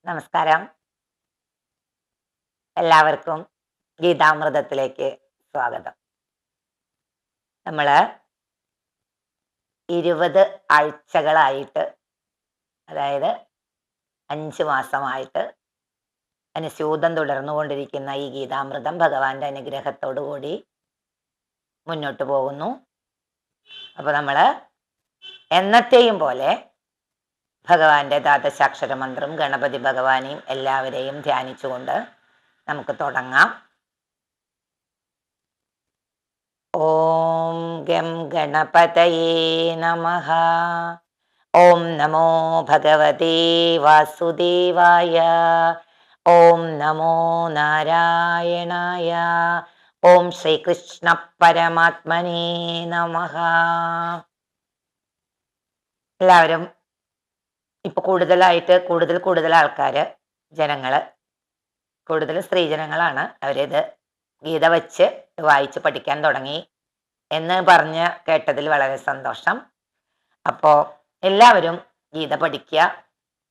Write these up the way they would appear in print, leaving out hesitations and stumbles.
നമസ്കാരം. എല്ലാവർക്കും ഗീതാമൃതത്തിലേക്ക് സ്വാഗതം. നമ്മള് 20 ആഴ്ചകളായിട്ട്, അതായത് 5 മാസമായിട്ട് അനുസ്യൂതം തുടർന്നുകൊണ്ടിരിക്കുന്ന ഈ ഗീതാമൃതം ഭഗവാന്റെ അനുഗ്രഹത്തോടു കൂടി മുന്നോട്ട് പോകുന്നു. അപ്പൊ നമ്മള് എന്നത്തെയും പോലെ ഭഗവാന്റെ ദ്വാദശാക്ഷര മന്ത്രം, ഗണപതി ഭഗവാനെയും എല്ലാവരെയും ധ്യാനിച്ചുകൊണ്ട് നമുക്ക് തുടങ്ങാം. ഓം ഗം ഗണപതയേ നമഃ. ഓം നമോ ഭഗവതേ വാസുദേവായ. ഓം നമോ നാരായണായ. ഓം ശ്രീകൃഷ്ണ പരമാത്മനേ നമഃ. എല്ലാവരും ഇപ്പൊ കൂടുതൽ ആൾക്കാര്, ജനങ്ങള്, കൂടുതൽ സ്ത്രീജനങ്ങളാണ്. അവരിത് ഗീത വെച്ച് വായിച്ച് പഠിക്കാൻ തുടങ്ങി എന്ന് പറഞ്ഞ് കേട്ടതിൽ വളരെ സന്തോഷം. അപ്പോ എല്ലാവരും ഗീത പഠിക്കുക.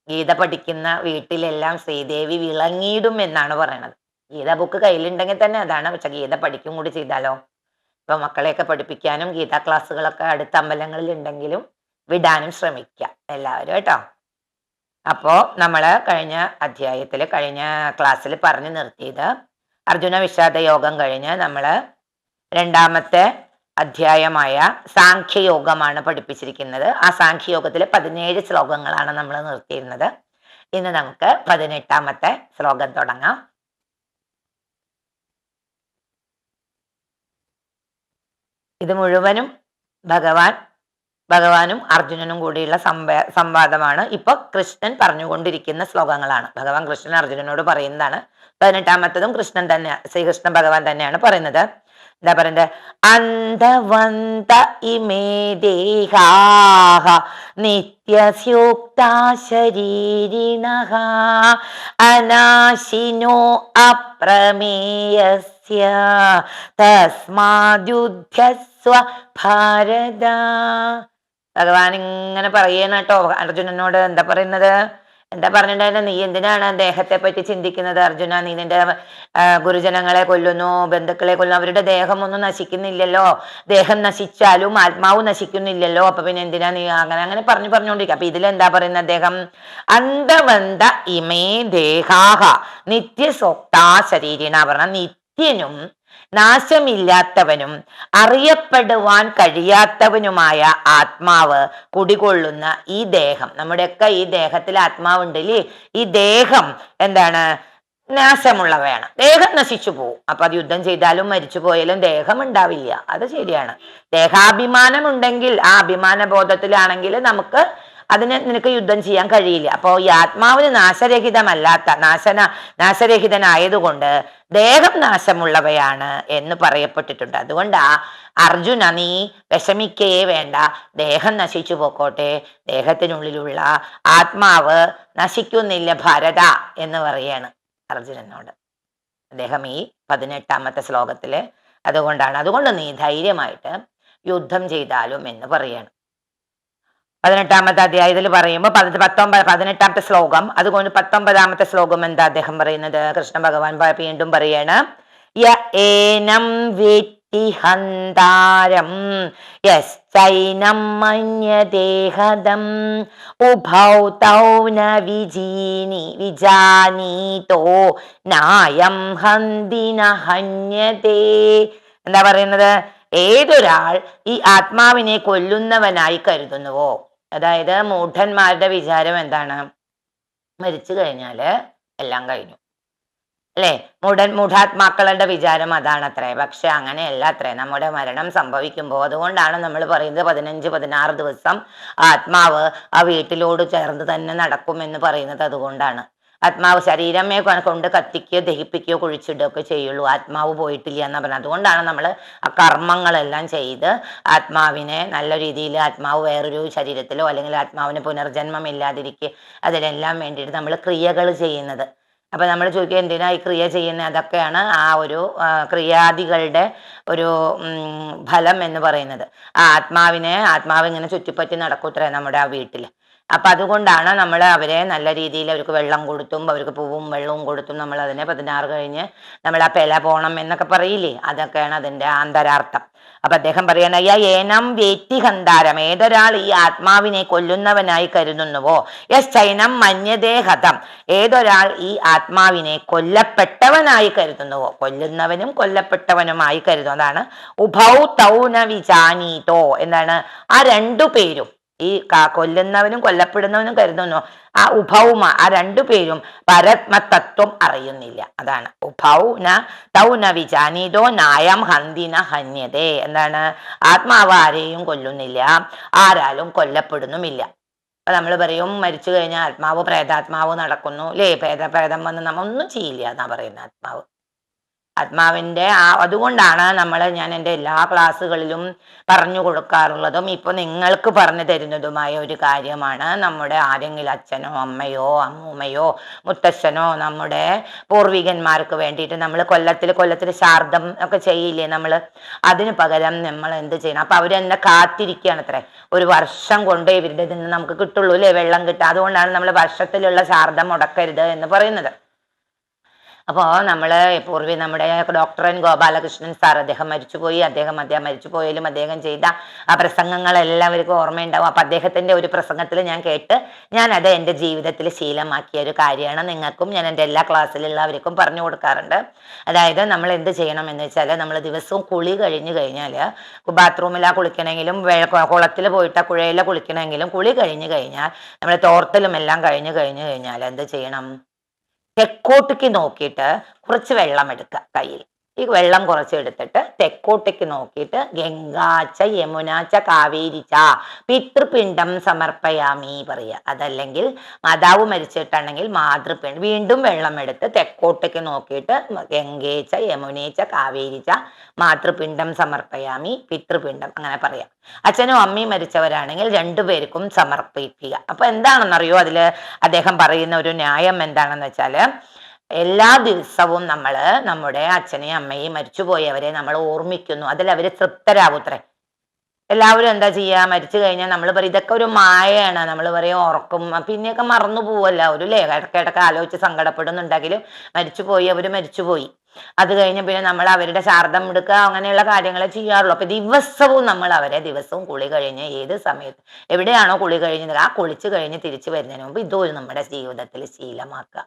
ഗീത പഠിക്കുന്ന വീട്ടിലെല്ലാം ശ്രീദേവി വിളങ്ങിയിടും എന്നാണ് പറയണത്. ഗീത ബുക്ക് കയ്യിലുണ്ടെങ്കിൽ തന്നെ അതാണ്. പക്ഷെ ഗീത പഠിക്കും കൂടി ചെയ്താലോ? ഇപ്പൊ മക്കളെയൊക്കെ പഠിപ്പിക്കാനും ഗീതാ ക്ലാസ്സുകളൊക്കെ അടുത്ത അമ്പലങ്ങളിൽ ഉണ്ടെങ്കിലും വിടാനും ശ്രമിക്കുക എല്ലാവരും കേട്ടോ. അപ്പോ നമ്മള് കഴിഞ്ഞ ക്ലാസ്സിൽ പറഞ്ഞു നിർത്തിയത് അർജുന വിഷാദ യോഗം കഴിഞ്ഞ് നമ്മള് രണ്ടാമത്തെ അധ്യായമായ സാഖ്യയോഗമാണ് പഠിപ്പിച്ചിരിക്കുന്നത്. ആ സാഖ്യയോഗത്തിലെ 17 ശ്ലോകങ്ങളാണ് നമ്മൾ നിർത്തിയിരുന്നത്. ഇന്ന് നമുക്ക് 18ാമത്തെ ശ്ലോകം തുടങ്ങാം. ഇത് മുഴുവനും ഭഗവാനും അർജുനനും കൂടിയുള്ള സംവാദമാണ്. ഇപ്പൊ കൃഷ്ണൻ പറഞ്ഞുകൊണ്ടിരിക്കുന്ന ശ്ലോകങ്ങളാണ്. ഭഗവാൻ കൃഷ്ണൻ അർജുനനോട് പറയുന്നതാണ്. 18ാമത്തതും കൃഷ്ണൻ തന്നെ, ശ്രീകൃഷ്ണ ഭഗവാൻ തന്നെയാണ് പറയുന്നത്. എന്താ പറയുന്നത്? അന്ധവന്ത ഇമേ ദേഹാഃ നിത്യസ്യുക്താ ശരീരിണഃ അനാശിനോ അപ്രമേയസ്യ തസ്മാദ്യുധ്യസ്വ ഭാരത. ഭഗവാൻ ഇങ്ങനെ പറയണ കേട്ടോ അർജുനനോട്. എന്താ പറയുന്നത്? എന്താ പറഞ്ഞിട്ടുണ്ടായിരുന്ന? നീ എന്തിനാണ് ദേഹത്തെ പറ്റി ചിന്തിക്കുന്നത് അർജുന? നീ നിന്റെ ഗുരുജനങ്ങളെ കൊല്ലുന്നു, ബന്ധുക്കളെ കൊല്ലുന്നു. അവരുടെ ദേഹം ഒന്നും നശിക്കുന്നില്ലല്ലോ. ദേഹം നശിച്ചാലും ആത്മാവ് നശിക്കുന്നില്ലല്ലോ. അപ്പൊ പിന്നെ എന്തിനാ നീ അങ്ങനെ പറഞ്ഞുകൊണ്ടിരിക്കുക. അപ്പൊ ഇതിലെന്താ പറയുന്നത്? അദ്ദേഹം അന്ധവന്ത ഇമേ ദേഹാഹ നിത്യസോക്താ ശരീരിണ പറഞ്ഞ നിത്യനും നാശമില്ലാത്തവനും അറിയപ്പെടുവാൻ കഴിയാത്തവനുമായ ആത്മാവ് കുടികൊള്ളുന്ന ഈ ദേഹം, നമ്മുടെയൊക്കെ ഈ ദേഹത്തിൽ ആത്മാവുണ്ടല്ലേ, ഈ ദേഹം എന്താണ്? നാശമുള്ളവയാണ്. ദേഹം നശിച്ചു പോവും. അപ്പൊ അത് യുദ്ധം ചെയ്താലും മരിച്ചു പോയാലും ദേഹം ഉണ്ടാവില്ല. അത് ശരിയാണ്. ദേഹാഭിമാനം ഉണ്ടെങ്കിൽ, ആ അഭിമാന ബോധത്തിലാണെങ്കിൽ നമുക്ക് നിനക്ക് യുദ്ധം ചെയ്യാൻ കഴിയില്ല. അപ്പോ ഈ ആത്മാവിന് നാശരഹിതനായതുകൊണ്ട് ദേഹം നാശമുള്ളവയാണ് എന്ന് പറയപ്പെട്ടിട്ടുണ്ട്. അതുകൊണ്ട് അർജുന, നീ വിഷമിക്കേ വേണ്ട. ദേഹം നശിച്ചു പോക്കോട്ടെ, ദേഹത്തിനുള്ളിലുള്ള ആത്മാവ് നശിക്കുന്നില്ല ഭരത എന്ന് പറയാണ് അർജുനനോട് അദ്ദേഹം ഈ 18ാമത്തെ ശ്ലോകത്തില്. അതുകൊണ്ട് നീ ധൈര്യമായിട്ട് യുദ്ധം ചെയ്താലും എന്ന് പറയാണ്. 18ാമത്തെ അധ്യായത്തിൽ പറയുമ്പോൾ 18ാമത്തെ ശ്ലോകം, അതുകൊണ്ട് 19ാമത്തെ ശ്ലോകം എന്താ അദ്ദേഹം പറയുന്നത്? കൃഷ്ണ ഭഗവാൻ വീണ്ടും പറയാണ്, യ ഏനം വേത്തി ഹന്താരം യശ്ചൈനം മന്യദേഹദം ഉഭൗ തൗ ന വിജാനീതോ നായം ഹന്തി ന ഹന്യതേ. എന്താ പറയുന്നത്? ഏതൊരാൾ ഈ ആത്മാവിനെ കൊല്ലുന്നവനായി കരുതുന്നുവോ, അതായത് മൂഢന്മാരുടെ വിചാരം എന്താണ്? മരിച്ചു കഴിഞ്ഞാല് എല്ലാം കഴിഞ്ഞു അല്ലെ? മൂഢാത്മാക്കളുടെ വിചാരം അതാണത്രേ. പക്ഷെ അങ്ങനെയല്ല അത്രേ. നമ്മുടെ മരണം സംഭവിക്കുമ്പോൾ, അതുകൊണ്ടാണ് നമ്മൾ പറയുന്നത് 15-16 ദിവസം ആത്മാവ് ആ വീട്ടിലോട് ചേർന്ന് തന്നെ നടക്കുമെന്ന് പറയുന്നത്. അതുകൊണ്ടാണ് ആത്മാവ് ശരീരമേ കൊണ്ട് കത്തിക്കുകയോ ദഹിപ്പിക്കുകയോ കുഴിച്ചിടുകയോ ഒക്കെ ചെയ്യുള്ളൂ. ആത്മാവ് പോയിട്ടില്ല എന്ന് പറഞ്ഞത്. അതുകൊണ്ടാണ് നമ്മൾ ആ കർമ്മങ്ങളെല്ലാം ചെയ്ത് ആത്മാവിനെ നല്ല രീതിയിൽ, ആത്മാവ് വേറൊരു ശരീരത്തിലോ അല്ലെങ്കിൽ ആത്മാവിന് പുനർജന്മം ഇല്ലാതിരിക്കുക, അതിനെല്ലാം വേണ്ടിയിട്ട് നമ്മൾ ക്രിയകൾ ചെയ്യുന്നത്. അപ്പൊ നമ്മൾ ചോദിക്കുക എന്തിനാ ഈ ക്രിയ ചെയ്യുന്നത്? അതൊക്കെയാണ് ആ ഒരു ക്രിയാദികളുടെ ഒരു ഫലം എന്ന് പറയുന്നത്. ആ ആത്മാവ് ഇങ്ങനെ ചുറ്റിപ്പറ്റി നടക്കൂത്രേ നമ്മുടെ ആ വീട്ടിൽ. അപ്പൊ അതുകൊണ്ടാണ് നമ്മൾ അവരെ നല്ല രീതിയിൽ അവർക്ക് വെള്ളം കൊടുത്തും അവർക്ക് പൂവും വെള്ളവും കൊടുത്തും നമ്മൾ അതിനെ 16 കഴിഞ്ഞ് നമ്മൾ ആ പെല പോണം എന്നൊക്കെ പറയില്ലേ, അതൊക്കെയാണ് അതിന്റെ ആന്തരാർത്ഥം. അപ്പൊ അദ്ദേഹം പറയണ ഏനം വേറ്റി ഹന്താരം, ഏതൊരാൾ ഈ ആത്മാവിനെ കൊല്ലുന്നവനായി കരുതുന്നുവോ, ചൈനം മന്യതേ ഹതം, ഏതൊരാൾ ഈ ആത്മാവിനെ കൊല്ലപ്പെട്ടവനായി കരുതുന്നുവോ, കൊല്ലുന്നവനും കൊല്ലപ്പെട്ടവനുമായി കരുതുന്നു. അതാണ് ഉഭൗ തൗന വിജാനീതോ, എന്താണ് ആ രണ്ടു പേരും, ഈ കൊല്ലുന്നവനും കൊല്ലപ്പെടുന്നവനും കരുതുന്നു ആ ഉഭൗമ, ആ രണ്ടു പേരും പരത്മതത്വം അറിയുന്നില്ല. അതാണ് ഉഭൗന തൗന വിജാനീതോ നായം ഹന്തിന ഹന്യതേ, എന്താണ് ആത്മാവ് ആരെയും കൊല്ലുന്നില്ല, ആരാലും കൊല്ലപ്പെടുന്നുമില്ല. അപ്പൊ നമ്മൾ പറയും മരിച്ചു കഴിഞ്ഞാൽ ആത്മാവ് പ്രേതാത്മാവ് നടക്കുന്നു അല്ലേ, പ്രേതം വന്ന് നമ്മ ഒന്നും ചെയ്യില്ല എന്നാ പറയുന്ന ആത്മാവ്. ആത്മാവിന്റെ അതുകൊണ്ടാണ് ഞാൻ എൻ്റെ എല്ലാ ക്ലാസ്സുകളിലും പറഞ്ഞു കൊടുക്കാറുള്ളതും ഇപ്പൊ നിങ്ങൾക്ക് പറഞ്ഞു തരുന്നതുമായ ഒരു കാര്യമാണ്. നമ്മുടെ ആരെങ്കിലും അച്ഛനോ അമ്മയോ അമ്മൂമ്മയോ മുത്തശ്ശനോ നമ്മുടെ പൂർവികന്മാർക്ക് വേണ്ടിയിട്ട് നമ്മൾ കൊല്ലത്തിൽ ശാർദം ഒക്കെ ചെയ്യില്ലേ നമ്മൾ, അതിന് പകരം നമ്മൾ എന്ത് ചെയ്യണം, അപ്പൊ അവരെന്നെ കാത്തിരിക്കുകയാണ് അത്രേ, ഒരു വർഷം കൊണ്ട് ഇവരുടെ നിന്ന് നമുക്ക് കിട്ടുള്ളൂ അല്ലേ വെള്ളം കിട്ടുക. അതുകൊണ്ടാണ് നമ്മൾ വർഷത്തിലുള്ള ശാർദം മുടക്കരുത് എന്ന് പറയുന്നത്. അപ്പോൾ നമ്മള് നമ്മുടെ ഡോക്ടർ എൻ ഗോപാലകൃഷ്ണൻ സാർ, അദ്ദേഹം മരിച്ചുപോയി. അദ്ദേഹം മരിച്ചുപോയാലും അദ്ദേഹം ചെയ്ത ആ പ്രസംഗങ്ങൾ എല്ലാവർക്കും ഓർമ്മയുണ്ടാവും. അപ്പൊ അദ്ദേഹത്തിന്റെ ഒരു പ്രസംഗത്തിൽ ഞാൻ കേട്ട് അത് എൻ്റെ ജീവിതത്തിൽ ശീലമാക്കിയ ഒരു കാര്യമാണ്. നിങ്ങൾക്കും ഞാൻ എൻ്റെ എല്ലാ ക്ലാസ്സിലുള്ളവർക്കും പറഞ്ഞു കൊടുക്കാറുണ്ട്. അതായത് നമ്മൾ എന്ത് ചെയ്യണം എന്ന് വെച്ചാൽ, നമ്മൾ ദിവസവും കുളി കഴിഞ്ഞു കഴിഞ്ഞാൽ, ബാത്റൂമിലാ കുളിക്കണമെങ്കിലും കുളത്തിൽ പോയിട്ടാ പുഴയിലെ കുളിക്കണമെങ്കിലും, കുളി കഴിഞ്ഞു കഴിഞ്ഞാൽ നമ്മൾ തോർത്തലും എല്ലാം കഴിഞ്ഞു കഴിഞ്ഞാൽ എന്ത് ചെയ്യണം, തെക്കോട്ടേക്ക് നോക്കിയിട്ട് കുറച്ച് വെള്ളം എടുക്കുക കയ്യിൽ. ഈ വെള്ളം കുറച്ച് എടുത്തിട്ട് തെക്കോട്ടേക്ക് നോക്കിയിട്ട് ഗംഗാച്ച യമുനാച്ച കാവേരിച്ച പിതൃപിണ്ഡം സമർപ്പയാമി പറയുക. അതല്ലെങ്കിൽ മാതാവ് മരിച്ചിട്ടാണെങ്കിൽ മാതൃപിണ്ഡം, വീണ്ടും വെള്ളം എടുത്ത് തെക്കോട്ടേക്ക് നോക്കിയിട്ട് ഗംഗേച്ച യമുനേച്ച കാവേരിച്ച മാതൃപിണ്ഡം സമർപ്പയാമി പിതൃപിണ്ഡം അങ്ങനെ പറയാം. അച്ഛനും അമ്മയും മരിച്ചവരാണെങ്കിൽ രണ്ടുപേർക്കും സമർപ്പിക്കുക. അപ്പൊ എന്താണെന്നറിയോ അതില് അദ്ദേഹം പറയുന്ന ഒരു ന്യായം എന്താണെന്ന് വെച്ചാല്, എല്ലാ ദിവസവും നമ്മൾ നമ്മുടെ അച്ഛനെയും അമ്മയും മരിച്ചുപോയവരെ നമ്മൾ ഓർമ്മിക്കുന്നു, അതിൽ അവര് തൃപ്തരാവൂത്രേ. എല്ലാവരും എന്താ ചെയ്യാ, മരിച്ചു കഴിഞ്ഞാൽ നമ്മൾ പറയും ഇതൊക്കെ ഒരു മായയാണ്, നമ്മൾ പറയും ഓർക്കും, പിന്നെയൊക്കെ മറന്നു പോവല്ല ഒരു അല്ലേ, ഇടയ്ക്കിടയ്ക്ക് ആലോചിച്ച് സങ്കടപ്പെടുന്നുണ്ടെങ്കിലും മരിച്ചുപോയി, അവര് മരിച്ചുപോയി. അത് കഴിഞ്ഞ് പിന്നെ നമ്മൾ അവരുടെ ശാർദം എടുക്കുക, അങ്ങനെയുള്ള കാര്യങ്ങളെ ചെയ്യാറുള്ളൂ. അപ്പൊ ദിവസവും നമ്മൾ അവരെ ദിവസവും കുളി കഴിഞ്ഞ് ഏത് സമയത്ത് എവിടെയാണോ കുളി കഴിഞ്ഞത് ആ കുളിച്ചു കഴിഞ്ഞ് തിരിച്ചു വരുന്നതിന് മുമ്പ് ഇതൊരു നമ്മുടെ ജീവിതത്തിൽ ശീലമാക്കുക.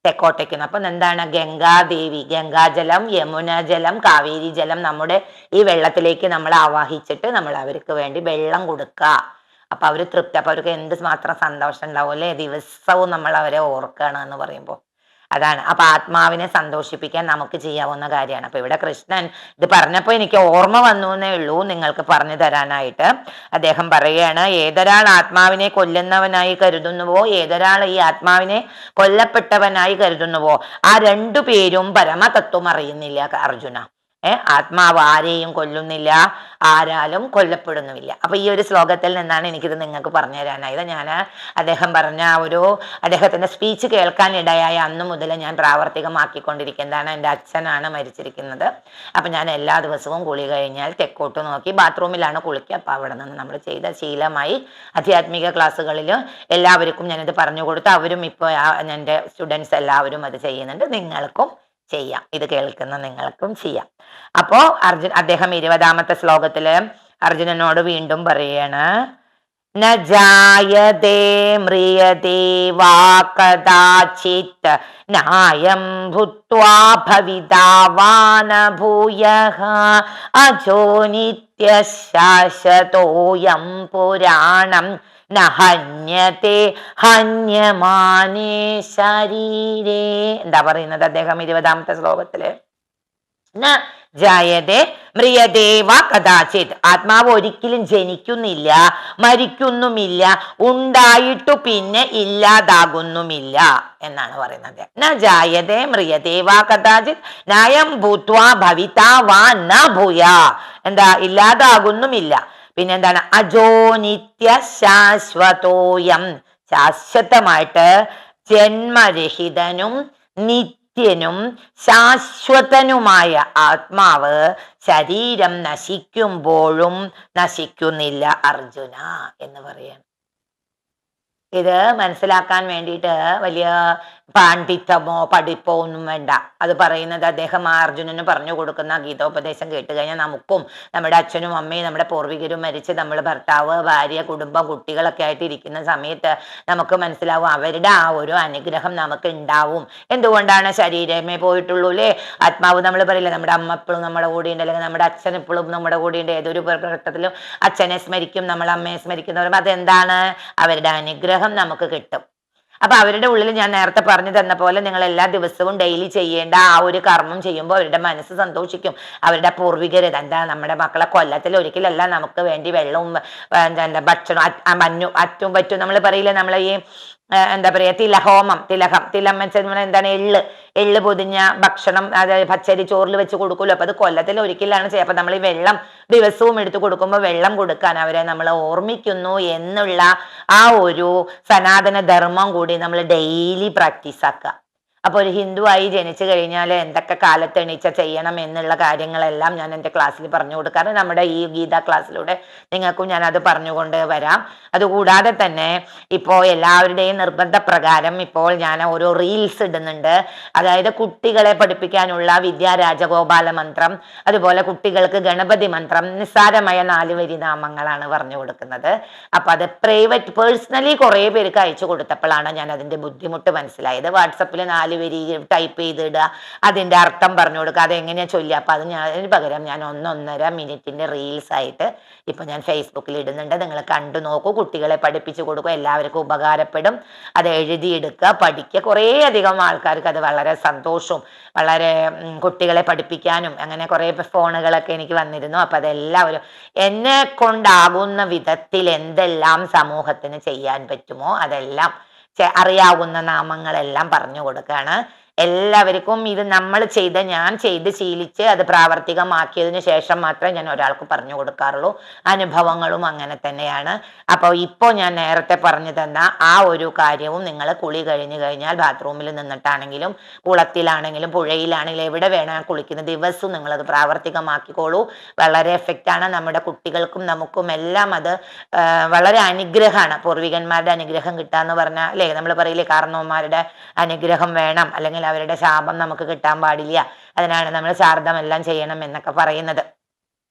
തെക്കോട്ടേക്കുന്നു. അപ്പം എന്താണ്, ഗംഗാദേവി, ഗംഗാജലം, യമുന ജലം, കാവേരി ജലം നമ്മുടെ ഈ വെള്ളത്തിലേക്ക് നമ്മൾ ആവാഹിച്ചിട്ട് നമ്മൾ അവർക്ക് വേണ്ടി വെള്ളം കൊടുക്കുക. അപ്പൊ അവര് തൃപ്തി, അപ്പൊ അവർക്ക് എന്ത് മാത്രം സന്തോഷം ഉണ്ടാവും അല്ലേ, ദിവസവും നമ്മൾ അവരെ ഓർക്കുകയാണ് എന്ന് പറയുമ്പോൾ. അതാണ് അപ്പൊ ആത്മാവിനെ സന്തോഷിപ്പിക്കാൻ നമുക്ക് ചെയ്യാവുന്ന കാര്യമാണ്. അപ്പൊ ഇവിടെ കൃഷ്ണൻ ഇത് പറഞ്ഞപ്പോൾ എനിക്ക് ഓർമ്മ വന്നു എന്നേ ഉള്ളൂ നിങ്ങൾക്ക് പറഞ്ഞു തരാനായിട്ട്. അദ്ദേഹം പറയുകയാണ്, ഏതൊരാൾ ആത്മാവിനെ കൊല്ലുന്നവനായി കരുതുന്നുവോ, ഏതൊരാൾ ഈ ആത്മാവിനെ കൊല്ലപ്പെട്ടവനായി കരുതുന്നുവോ, ആ രണ്ടു പേരും പരമതത്വം അറിയുന്നില്ല അർജുന. ആത്മാവ് ആരെയും കൊല്ലുന്നില്ല, ആരാലും കൊല്ലപ്പെടുന്നുമില്ല. അപ്പൊ ഈ ഒരു ശ്ലോകത്തിൽ നിന്നാണ് എനിക്കിത് നിങ്ങൾക്ക് പറഞ്ഞു തരാനായത്. ഞാൻ അദ്ദേഹം പറഞ്ഞ അദ്ദേഹത്തിന്റെ സ്പീച്ച് കേൾക്കാൻ ഇടയായ അന്നു മുതൽ ഞാൻ പ്രാവർത്തികമാക്കിക്കൊണ്ടിരിക്കുന്നതാണ്. എൻ്റെ അച്ഛനാണ് മരിച്ചിരിക്കുന്നത്. അപ്പൊ ഞാൻ എല്ലാ ദിവസവും കുളി കഴിഞ്ഞാൽ തെക്കോട്ട് നോക്കി ബാത്റൂമിലാണ് കുളിക്കുക. അപ്പൊ അവിടെ നിന്ന് നമ്മൾ ചെയ്ത ശീലമായി. ആധ്യാത്മിക ക്ലാസ്സുകളിൽ എല്ലാവർക്കും ഞാനിത് പറഞ്ഞു കൊടുത്തു. അവരും ഇപ്പോൾ എൻ്റെ സ്റ്റുഡൻസ് എല്ലാവരും അത് ചെയ്യുന്നുണ്ട്. നിങ്ങൾക്കും ചെയ്യാം, ഇത് കേൾക്കുന്ന നിങ്ങൾക്കും ചെയ്യാം. അപ്പോ അദ്ദേഹം 20ാമത്തെ ശ്ലോകത്തില് അർജുനനോട് വീണ്ടും പറയാണ്, ന ജായതേ മ്രിയതേ വാ കദാചിത് നായം ഭൂത്വാ ഭവിതാ വാ ന ഭൂയഃ അജോ നിത്യശാശ്വതോയം പുരാണം ഹന്യത്തെ ഹന്യമാനേ ശരീരേ. എന്താ പറയുന്നത് അദ്ദേഹം 20ാമത്തെ ശ്ലോകത്തില്, ന ജായതേ മ്രിയതേ വാ കദാചിത്, ആത്മാവ് ഒരിക്കലും ജനിക്കുന്നില്ല, മരിക്കുന്നുമില്ല, ഉണ്ടായിട്ടു പിന്നെ ഇല്ലാതാകുന്നുമില്ല എന്നാണ് പറയുന്നത്. ന ജായതേ മ്രിയതേ വാ കദാചിത് നായം ഭൂത്വാ ഭവിതാ വാ ന ഭൂയ, എന്താ ഇല്ലാതാകുന്നുമില്ല, പിന്നെന്താണ് അജോ നിത്യ ശാശ്വതോയം, ശാശ്വതമായിട്ട് ജന്മരഹിതനും നിത്യനും ശാശ്വതനുമായ ആത്മാവ് ശരീരം നശിക്കുമ്പോഴും നശിക്കുന്നില്ല അർജുന എന്ന് പറയാണ്. ഇത് മനസ്സിലാക്കാൻ വേണ്ടിയിട്ട് വലിയ പാണ്ഡിത്യമോ പഠിപ്പോ ഒന്നും വേണ്ട. അത് പറയുന്നത് അദ്ദേഹം അർജുനന് പറഞ്ഞു കൊടുക്കുന്ന ഗീതോപദേശം കേട്ട് കഴിഞ്ഞാൽ നമുക്കും നമ്മുടെ അച്ഛനും അമ്മയും നമ്മുടെ പൂർവികരും മരിച്ച് നമ്മൾ ഭർത്താവ് ഭാര്യ കുടുംബം കുട്ടികളൊക്കെ ആയിട്ട് ഇരിക്കുന്ന സമയത്ത് നമുക്ക് മനസ്സിലാവും അവരുടെ ആ ഒരു അനുഗ്രഹം നമുക്ക് ഉണ്ടാവും. എന്തുകൊണ്ടാണ്? ശരീരമേ പോയിട്ടുള്ളൂ അല്ലേ, ആത്മാവ് നമ്മൾ പറയില്ല നമ്മുടെ അമ്മ എപ്പോഴും നമ്മുടെ കൂടെയുണ്ട്, അല്ലെങ്കിൽ നമ്മുടെ അച്ഛൻ എപ്പോഴും നമ്മുടെ കൂടെയുണ്ട്. ഏതൊരു ഘട്ടത്തിലും അച്ഛനെ സ്മരിക്കും, നമ്മൾ അമ്മയെ സ്മരിക്കുന്നവരും. അതെന്താണ്? അവരുടെ അനുഗ്രഹം നമുക്ക് കിട്ടും. അപ്പൊ അവരുടെ ഉള്ളിൽ ഞാൻ നേരത്തെ പറഞ്ഞു തന്ന പോലെ നിങ്ങൾ എല്ലാ ദിവസവും ഡെയിലി ചെയ്യേണ്ട ആ ഒരു കർമ്മം ചെയ്യുമ്പോൾ അവരുടെ മനസ്സ് സന്തോഷിക്കും. അവരുടെ പൂർവികർ എന്താ, നമ്മുടെ മക്കളെ കൊല്ലത്തിൽ ഒരിക്കലല്ല നമുക്ക് വേണ്ടി വെള്ളവും എന്താ ഭക്ഷണം മഞ്ഞും അറ്റും പറ്റും നമ്മൾ പറയില്ല, നമ്മളെ ഈ എന്താ പറയാ തിലം വെച്ചാൽ എന്താണ്, എള്ള് പൊതിഞ്ഞ ഭക്ഷണം, അതായത് പച്ചരി ചോറിൽ വെച്ച് കൊടുക്കുമല്ലോ. അപ്പൊ അത് കൊല്ലത്തിൽ ഒരിക്കലാണ് ചെയ്യുക. അപ്പൊ നമ്മൾ ഈ വെള്ളം ദിവസവും എടുത്തു കൊടുക്കുമ്പോൾ വെള്ളം കൊടുക്കാൻ അവരെ നമ്മൾ ഓർമ്മിക്കുന്നു എന്നുള്ള ആ ഒരു സനാതന ധർമ്മം കൂടി നമ്മൾ ഡെയിലി പ്രാക്ടീസ് ആക്കുക. അപ്പൊ ഒരു ഹിന്ദു ആയി ജനിച്ചു കഴിഞ്ഞാൽ എന്തൊക്കെ കാലത്ത് എണീച്ച ചെയ്യണം എന്നുള്ള കാര്യങ്ങളെല്ലാം ഞാൻ എൻ്റെ ക്ലാസ്സിൽ പറഞ്ഞു കൊടുക്കാറ്. നമ്മുടെ ഈ ഗീത ക്ലാസ്സിലൂടെ നിങ്ങൾക്കും ഞാൻ അത് പറഞ്ഞുകൊണ്ട് വരാം. അതുകൂടാതെ തന്നെ ഇപ്പോൾ എല്ലാവരുടെയും നിർബന്ധ പ്രകാരം ഇപ്പോൾ ഞാൻ ഓരോ റീൽസ് ഇടുന്നുണ്ട്. അതായത് കുട്ടികളെ പഠിപ്പിക്കാനുള്ള വിദ്യാരാജഗോപാല മന്ത്രം, അതുപോലെ കുട്ടികൾക്ക് ഗണപതി മന്ത്രം, നിസ്സാരമായ 4 വരി നാമങ്ങളാണ് പറഞ്ഞു കൊടുക്കുന്നത്. അപ്പൊ അത് പേഴ്സണലി കുറേ പേർക്ക് അയച്ചു കൊടുത്തപ്പോഴാണ് ഞാൻ അതിന്റെ ബുദ്ധിമുട്ട് മനസ്സിലായത്. വാട്സപ്പിൽ 4 വരി ടൈപ്പ് ചെയ്തിടുക, അതിന്റെ അർത്ഥം പറഞ്ഞു കൊടുക്കുക, അതെങ്ങനെയാ ചൊല്ലുക. അപ്പൊ അത് അതിന് പകരം ഞാൻ 1-1.5 മിനിറ്റിന്റെ റീൽസ് ആയിട്ട് ഇപ്പൊ ഞാൻ ഫേസ്ബുക്കിൽ ഇടുന്നുണ്ട്. നിങ്ങൾ കണ്ടു നോക്കൂ, കുട്ടികളെ പഠിപ്പിച്ചു കൊടുക്കുക, എല്ലാവർക്കും ഉപകാരപ്പെടും. അത് എഴുതിയെടുക്കുക, പഠിക്കുക. കുറേ അധികം ആൾക്കാർക്ക് അത് വളരെ സന്തോഷവും വളരെ കുട്ടികളെ പഠിപ്പിക്കാനും അങ്ങനെ കുറേ ഫോണുകളൊക്കെ എനിക്ക് വന്നിരുന്നു. അപ്പൊ അതെല്ലാവരും എന്നെ കൊണ്ടാകുന്ന വിധത്തിൽ എന്തെല്ലാം സമൂഹത്തിന് ചെയ്യാൻ പറ്റുമോ അതെല്ലാം അറിയാവുന്ന നാമങ്ങളെല്ലാം പറഞ്ഞു കൊടുക്കുകയാണ്. എല്ലാവർക്കും ഇത് ഞാൻ ചെയ്ത് ശീലിച്ച് അത് പ്രാവർത്തികമാക്കിയതിനു ശേഷം മാത്രമേ ഞാൻ ഒരാൾക്ക് പറഞ്ഞു കൊടുക്കാറുള്ളൂ. അനുഭവങ്ങളും അങ്ങനെ തന്നെയാണ്. അപ്പോൾ ഇപ്പോൾ ഞാൻ നേരത്തെ പറഞ്ഞു തന്ന ആ ഒരു കാര്യവും നിങ്ങൾ കുളി കഴിഞ്ഞു കഴിഞ്ഞാൽ ബാത്റൂമിൽ നിന്നിട്ടാണെങ്കിലും കുളത്തിലാണെങ്കിലും പുഴയിലാണെങ്കിലും എവിടെ വേണം കുളിക്കുന്ന ദിവസവും നിങ്ങളത് പ്രാവർത്തികമാക്കിക്കോളൂ. വളരെ എഫക്റ്റാണ്. നമ്മുടെ കുട്ടികൾക്കും നമുക്കും എല്ലാം അത് വളരെ അനുഗ്രഹമാണ്. പൂർവികന്മാരുടെ അനുഗ്രഹം കിട്ടാന്ന് പറഞ്ഞാൽ അല്ലേ, നമ്മൾ പറയില്ലേ കാരണവന്മാരുടെ അനുഗ്രഹം വേണം, അല്ലെങ്കിൽ അവരുടെ ശാപം നമുക്ക് കിട്ടാൻ പാടില്ല, അതിനാണ് നമ്മൾ ശാർദമെല്ലാം ചെയ്യണം എന്നൊക്കെ പറയുന്നത്.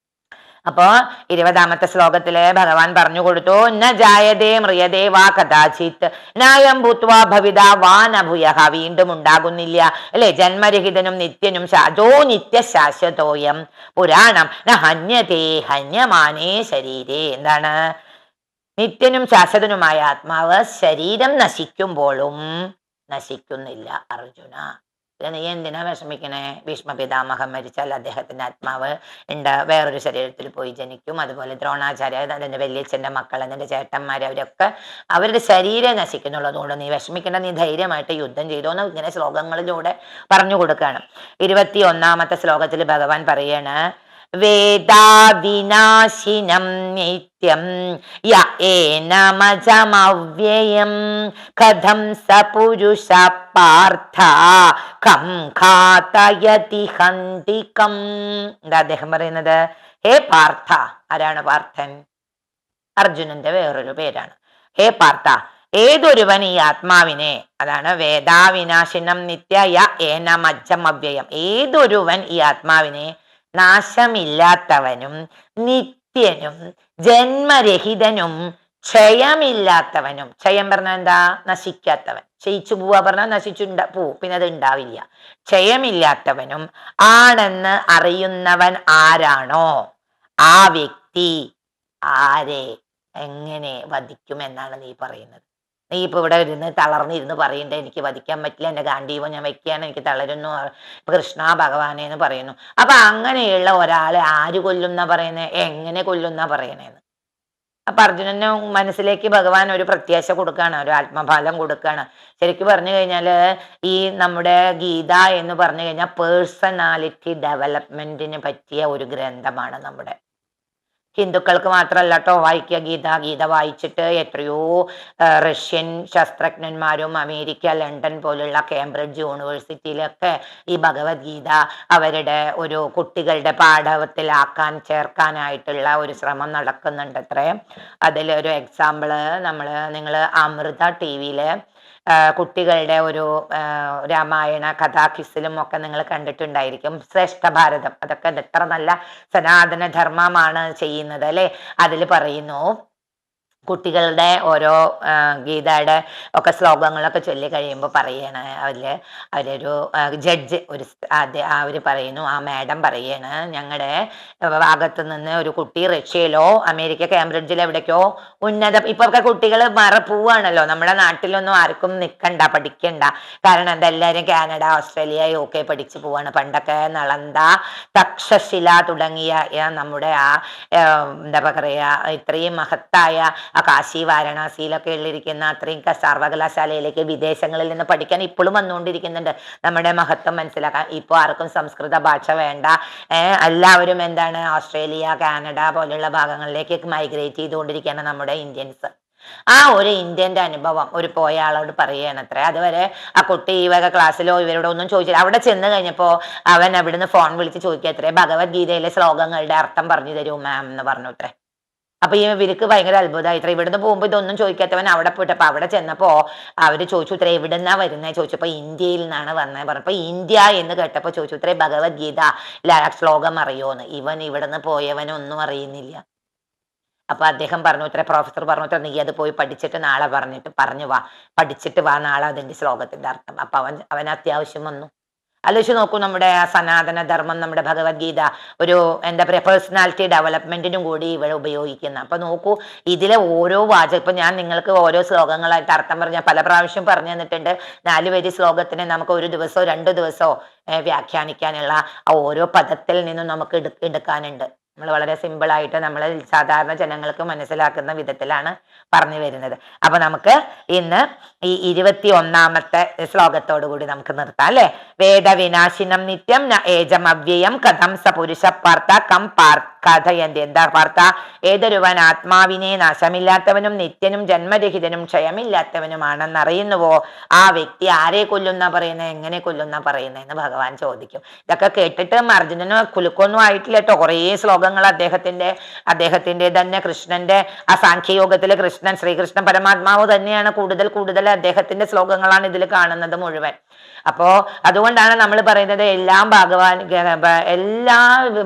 അപ്പോ 20ാമത്തെ ശ്ലോകത്തില് ഭഗവാൻ പറഞ്ഞു കൊടുത്തു, ന ജായതേ മ്രിയതേ വാ കഥാചിത് നായം ഭൂത്വാ ഭവിത വാ നഭൂയഃ. വീണ്ടും ഉണ്ടാകുന്നില്ല അല്ലെ, ജന്മരഹിതനും നിത്യനും നിത്യ ശാശ്വതോയം പുരാണം ന ഹന്യതേ ഹന്യമാനേ ശരീരേ. എന്താണ്? നിത്യനും ശാശ്വതനുമായ ആത്മാവ് ശരീരം നശിക്കുമ്പോഴും നശിക്കുന്നില്ല അർജുന. നീ എന്തിനാ വിഷമിക്കണേ? ഭീഷ്മ പിതാമഹൻ മരിച്ചാൽ അദ്ദേഹത്തിന്റെ ആത്മാവ് വേറൊരു ശരീരത്തിൽ പോയി ജനിക്കും. അതുപോലെ ദ്രോണാചാര്യ, അതിന്റെ വല്യച്ഛന്റെ മക്കൾ, അതിന്റെ ചേട്ടന്മാർ, അവരൊക്കെ അവരുടെ ശരീരം നശിക്കുന്നുള്ളതുകൊണ്ട് നീ വിഷമിക്കേണ്ട, നീ ധൈര്യമായിട്ട് യുദ്ധം ചെയ്തോന്ന് ഇങ്ങനെ ശ്ലോകങ്ങളിലൂടെ പറഞ്ഞു കൊടുക്കുകയാണ്. 21ാമത്തെ ശ്ലോകത്തിൽ ഭഗവാൻ പറയാണ്, വേദാവിനാശിനം നിത്യം യ ഏനമജമവ്യയം കഥം സ പുരുഷ പാർത്ഥ കം ഘാതയതി ഹന്തികം. എന്താ അദ്ദേഹം പറയുന്നത്? ഹേ പാർത്ഥ. ആരാണ് പാർത്ഥൻ? അർജുനന്റെ വേറൊരു പേരാണ്. ഹേ പാർത്ഥ, ഏതൊരുവൻ ഈ ആത്മാവിനെ, അതാണ് വേദാവിനാശിനം നിത്യ യ ഏനമജമവ്യയം, ഏതൊരുവൻ ഈ ആത്മാവിനെ നാശമില്ലാത്തവനും നിത്യനും ജന്മരഹിതനും ക്ഷയമില്ലാത്തവനും, ക്ഷയം പറഞ്ഞാൽ എന്താ? നശിക്കാത്തവൻ. ക്ഷയിച്ചു പോവാ പറഞ്ഞാൽ പോവും, പിന്നെ അത് ഉണ്ടാവില്ല. ക്ഷയമില്ലാത്തവനും ആണെന്ന് അറിയുന്നവൻ ആരാണോ ആ വ്യക്തി ആരെ എങ്ങനെ വധിക്കുമെന്നാണ് നീ പറയുന്നത്. നീ ഇപ്പൊ ഇവിടെ ഇരുന്ന് തളർന്നിരുന്ന് പറയണ്ടേ എനിക്ക് വധിക്കാൻ പറ്റില്ല, എന്റെ ഗാന്ധീവം ഞാൻ വെക്കുകയാണ്, എനിക്ക് തളരുന്നു കൃഷ്ണ ഭഗവാനെ എന്ന് പറയുന്നു. അപ്പൊ അങ്ങനെയുള്ള ഒരാളെ ആര് കൊല്ലുന്ന പറയുന്നേ? എങ്ങനെ കൊല്ലുന്ന പറയണേന്ന്. അപ്പൊ അർജുനന് മനസ്സിലേക്ക് ഭഗവാൻ ഒരു പ്രത്യാശ കൊടുക്കുകയാണ്, ഒരു ആത്മഫലം കൊടുക്കുകയാണ്. ശരിക്കും പറഞ്ഞു കഴിഞ്ഞാല് ഈ നമ്മുടെ ഗീത എന്ന് പറഞ്ഞു കഴിഞ്ഞാൽ പേഴ്സണാലിറ്റി ഡെവലപ്മെന്റിന് പറ്റിയ ഒരു ഗ്രന്ഥമാണ് നമ്മുടെ. ഹിന്ദുക്കൾക്ക് മാത്രമല്ല കേട്ടോ വായിക്കുക ഗീത വായിച്ചിട്ട് എത്രയോ റഷ്യൻ ശാസ്ത്രജ്ഞന്മാരും അമേരിക്ക ലണ്ടൻ പോലുള്ള കേംബ്രിഡ്ജ് യൂണിവേഴ്സിറ്റിയിലൊക്കെ ഈ ഭഗവത്ഗീത അവരുടെ ഒരു കുട്ടികളുടെ പാഠവത്തിലാക്കാൻ ചേർക്കാനായിട്ടുള്ള ഒരു ശ്രമം നടക്കുന്നുണ്ട് അത്രേ. അതിലൊരു എക്സാമ്പിള് നിങ്ങൾ അമൃത ടി വിയില് കുട്ടികളുടെ ഒരു രാമായണ കഥാഖിസിലും ഒക്കെ നിങ്ങൾ കണ്ടിട്ടുണ്ടായിരിക്കും. ശ്രേഷ്ഠ ഭാരതം, അതൊക്കെ എത്ര നല്ല സനാതന ധർമ്മമാണ് ചെയ്യുന്നത് അല്ലെ. അതിൽ പറയുന്നു കുട്ടികളുടെ ഓരോ ഗീതയുടെ ഒക്കെ ശ്ലോകങ്ങളൊക്കെ ചൊല്ലി കഴിയുമ്പോൾ പറയാണ് അവരൊരു ജഡ്ജ് അവർ പറയുന്നു, ആ മാഡം പറയാണ്, ഞങ്ങളുടെ ഭാഗത്ത് നിന്ന് ഒരു കുട്ടി റഷ്യയിലോ അമേരിക്ക കേംബ്രിഡ്ജിൽ എവിടേക്കോ ഇപ്പൊ ഒക്കെ കുട്ടികൾ പോവാണല്ലോ. നമ്മുടെ നാട്ടിലൊന്നും ആർക്കും നിൽക്കണ്ട, പഠിക്കണ്ട. കാരണം എന്താ, എല്ലാവരും കാനഡ, ഓസ്ട്രേലിയ, UK പഠിച്ചു പോവാണ്. പണ്ടൊക്കെ നളന്ദ, തക്ഷശില തുടങ്ങിയ നമ്മുടെ എന്താ പറയാ ഇത്രയും മഹത്തായ ആ കാശി വാരണാസിയിലൊക്കെ ഉള്ളിരിക്കുന്ന അത്രയും സർവകലാശാലയിലേക്ക് വിദേശങ്ങളിൽ നിന്ന് പഠിക്കാൻ ഇപ്പോഴും വന്നുകൊണ്ടിരിക്കുന്നുണ്ട്. നമ്മുടെ മഹത്വം മനസ്സിലാക്കാൻ ഇപ്പോൾ ആർക്കും സംസ്കൃത ഭാഷ വേണ്ട. എല്ലാവരും എന്താണ് ഓസ്ട്രേലിയ, കാനഡ പോലുള്ള ഭാഗങ്ങളിലേക്ക് മൈഗ്രേറ്റ് ചെയ്തുകൊണ്ടിരിക്കുകയാണ് നമ്മുടെ ഇന്ത്യൻസ്. ആ ഒരു ഇന്ത്യന്റെ അനുഭവം ഒരു പോയ ആളോട് പറയുകയാണത്രേ. അതുവരെ ആ കുട്ടി ഈ വക ക്ലാസ്സിലോ ഇവരോട് ഒന്നും ചോദിച്ചില്ല. അവിടെ ചെന്ന് കഴിഞ്ഞപ്പോ അവൻ അവിടുന്ന് ഫോൺ വിളിച്ച് ചോദിക്കത്രേ, ഭഗവത്ഗീതയിലെ ശ്ലോകങ്ങളുടെ അർത്ഥം പറഞ്ഞു തരൂ മാം എന്ന് പറഞ്ഞു അത്രേ. അപ്പൊ ഇവർക്ക് ഭയങ്കര അത്ഭുതമായിത്ര. ഇവിടുന്ന് പോകുമ്പോ ഇതൊന്നും ചോദിക്കാത്തവൻ അവിടെ പോയിട്ട് അപ്പൊ അവിടെ ചെന്നപ്പോ അവര് ചോദിച്ചു ഇത്ര എവിടുന്നാ വരുന്നത് ചോദിച്ചപ്പോ ഇന്ത്യയിൽ നിന്നാണ് വന്നത് പറഞ്ഞപ്പോ ഇന്ത്യ എന്ന് കേട്ടപ്പോ ചോദിച്ചു ഇത്രേ ഭഗവത്ഗീത ശ്ലോകം അറിയോന്ന്. ഇവൻ ഇവിടുന്ന് പോയവനൊന്നും അറിയുന്നില്ല. അപ്പൊ അദ്ദേഹം പറഞ്ഞു ഇത്ര, പ്രൊഫസർ പറഞ്ഞു ഇത്ര, നീ അത് പോയി പഠിച്ചിട്ട് നാളെ പറഞ്ഞു വാ, പഠിച്ചിട്ട് വാ നാളെ അതിന്റെ ശ്ലോകത്തിന്റെ അർത്ഥം. അപ്പൊ അവൻ അത്യാവശ്യം വന്നു. ആലോചിച്ച് നോക്കൂ, നമ്മുടെ സനാതന ധർമ്മം, നമ്മുടെ ഭഗവത്ഗീത ഒരു എന്താ പറയുക പേഴ്സണാലിറ്റി ഡെവലപ്മെന്റിനും കൂടി ഇവിടെ ഉപയോഗിക്കുന്ന. അപ്പൊ നോക്കൂ, ഇതിലെ ഓരോ വാചകം ഇപ്പൊ ഞാൻ നിങ്ങൾക്ക് ഓരോ ശ്ലോകങ്ങളായിട്ട് അർത്ഥം പറഞ്ഞ പല പ്രാവശ്യം പറഞ്ഞു തന്നിട്ടുണ്ട്. 4 വരി ശ്ലോകത്തിന് നമുക്ക് 1 ദിവസമോ 2 ദിവസമോ വ്യാഖ്യാനിക്കാനുള്ള ആ ഓരോ പദത്തിൽ നിന്നും നമുക്ക് എടുക്കാനുണ്ട്. നമ്മൾ വളരെ സിമ്പിൾ ആയിട്ട് നമ്മൾ സാധാരണ ജനങ്ങൾക്ക് മനസ്സിലാക്കുന്ന വിധത്തിലാണ് പറഞ്ഞു വരുന്നത്. അപ്പൊ നമുക്ക് ഇന്ന് ഈ 21ാമത്തെ ശ്ലോകത്തോടു കൂടി നമുക്ക് നിർത്താം അല്ലെ. വേദവിനാശിനം നിത്യം ന ഏജം അവ്യയം കഥം സ പുരുഷ പാർത്ത കം കഥയന്തി. എന്താ പാർത്ത? ഏതൊരുവൻ ആത്മാവിനെ നാശമില്ലാത്തവനും നിത്യനും ജന്മരഹിതനും ക്ഷയമില്ലാത്തവനുമാണെന്നറിയുന്നുവോ ആ വ്യക്തി ആരെ കൊല്ലുന്ന പറയുന്നത്, എങ്ങനെ കൊല്ലുന്ന പറയുന്നതെന്ന് ഭഗവാൻ ചോദിക്കും. ഇതൊക്കെ കേട്ടിട്ട് അർജുനന് കുലുക്കൊന്നും ആയിട്ടില്ല കേട്ടോ. കുറേ ശ്ലോകങ്ങൾ അദ്ദേഹത്തിന്റെ തന്നെ കൃഷ്ണന്റെ ആ സാഖ്യയോഗത്തിലെ കൃഷ്ണൻ, ശ്രീകൃഷ്ണ പരമാത്മാവ് തന്നെയാണ് കൂടുതൽ അദ്ദേഹത്തിന്റെ ശ്ലോകങ്ങളാണ് ഇതിൽ കാണുന്നത് മുഴുവൻ. അപ്പോ അതുകൊണ്ടാണ് നമ്മൾ പറയുന്നത് എല്ലാ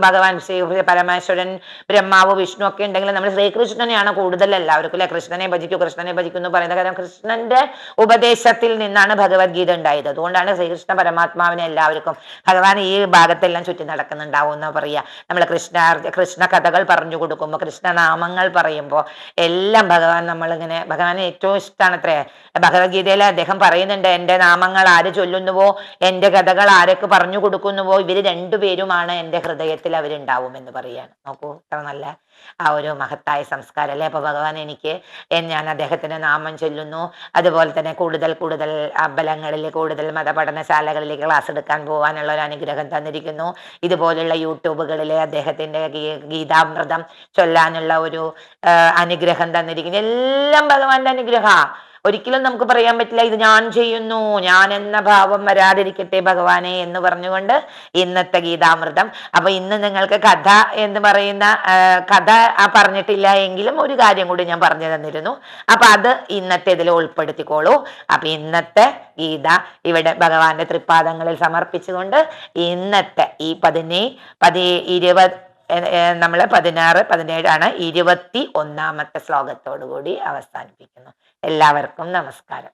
ഭഗവാൻ ശ്രീ പരമേശ്വരൻ, ബ്രഹ്മാവ്, വിഷ്ണു ഒക്കെ ഉണ്ടെങ്കിൽ നമ്മൾ ശ്രീകൃഷ്ണനെയാണ് കൂടുതൽ എല്ലാവർക്കും അല്ലെ. കൃഷ്ണനെ ഭജിക്കൂ എന്ന് പറയുന്നത് കാരണം കൃഷ്ണന്റെ ഉപദേശത്തിൽ നിന്നാണ് ഭഗവത്ഗീത ഉണ്ടായത്. അതുകൊണ്ടാണ് ശ്രീകൃഷ്ണ പരമാത്മാവിനെ എല്ലാവർക്കും ഭഗവാൻ ഈ ഭാഗത്തെല്ലാം ചുറ്റി നടക്കുന്നുണ്ടാവും എന്ന് പറയാ. നമ്മൾ കൃഷ്ണ കഥകൾ പറഞ്ഞു കൊടുക്കുമ്പോൾ, കൃഷ്ണനാമങ്ങൾ പറയുമ്പോൾ എല്ലാം ഭഗവാന് ഏറ്റവും ഇഷ്ടമാണ് അത്രേ. ഭഗവത്ഗീതയിൽ അദ്ദേഹം പറയുന്നുണ്ട്, എൻ്റെ നാമങ്ങൾ ആര് ചൊല്ലുന്നുവോ, എൻ്റെ കഥകൾ ആരൊക്കെ പറഞ്ഞു കൊടുക്കുന്നുവോ, ഇവര് രണ്ടുപേരുമാണ് എൻ്റെ ഹൃദയത്തിൽ അവരുണ്ടാവും എന്ന് പറയാണ്. നോക്കൂ, ഇത്ര നല്ല ആ ഒരു മഹത്തായ സംസ്കാരം അല്ലേ. അപ്പൊ ഭഗവാൻ ഞാൻ അദ്ദേഹത്തിന്റെ നാമം ചൊല്ലുന്നു. അതുപോലെ തന്നെ കൂടുതൽ അമ്പലങ്ങളിൽ, കൂടുതൽ മതപഠനശാലകളിലേക്ക് ക്ലാസ് എടുക്കാൻ പോകാനുള്ള ഒരു അനുഗ്രഹം തന്നിരിക്കുന്നു. ഇതുപോലുള്ള യൂട്യൂബുകളിൽ അദ്ദേഹത്തിന്റെ ഗീതാമൃതം ചൊല്ലാനുള്ള ഒരു അനുഗ്രഹം തന്നിരിക്കുന്നു. എല്ലാം ഭഗവാന്റെ അനുഗ്രഹ. ഒരിക്കലും നമുക്ക് പറയാൻ പറ്റില്ല ഇത് ഞാൻ ചെയ്യുന്നു, ഞാൻ എന്ന ഭാവം വരാതിരിക്കട്ടെ ഭഗവാനെ എന്ന് പറഞ്ഞുകൊണ്ട് ഇന്നത്തെ ഗീതാമൃതം. അപ്പൊ ഇന്ന് നിങ്ങൾക്ക് കഥ എന്ന് പറയുന്ന കഥ പറഞ്ഞിട്ടില്ല എങ്കിലും ഒരു കാര്യം കൂടി ഞാൻ പറഞ്ഞു തന്നിരുന്നു. അപ്പൊ അത് ഇന്നത്തെ ഇതിൽ ഉൾപ്പെടുത്തിക്കോളൂ. അപ്പൊ ഇന്നത്തെ ഗീത ഇവിടെ ഭഗവാന്റെ തൃപ്പാദങ്ങളിൽ സമർപ്പിച്ചുകൊണ്ട് ഇന്നത്തെ ഈ 20 നമ്മൾ 16, 17 ആണ്, 21ാമത്തെ ശ്ലോകത്തോടു കൂടി അവസാനിപ്പിക്കുന്നു. എല്ലാവർക്കും നമസ്കാരം.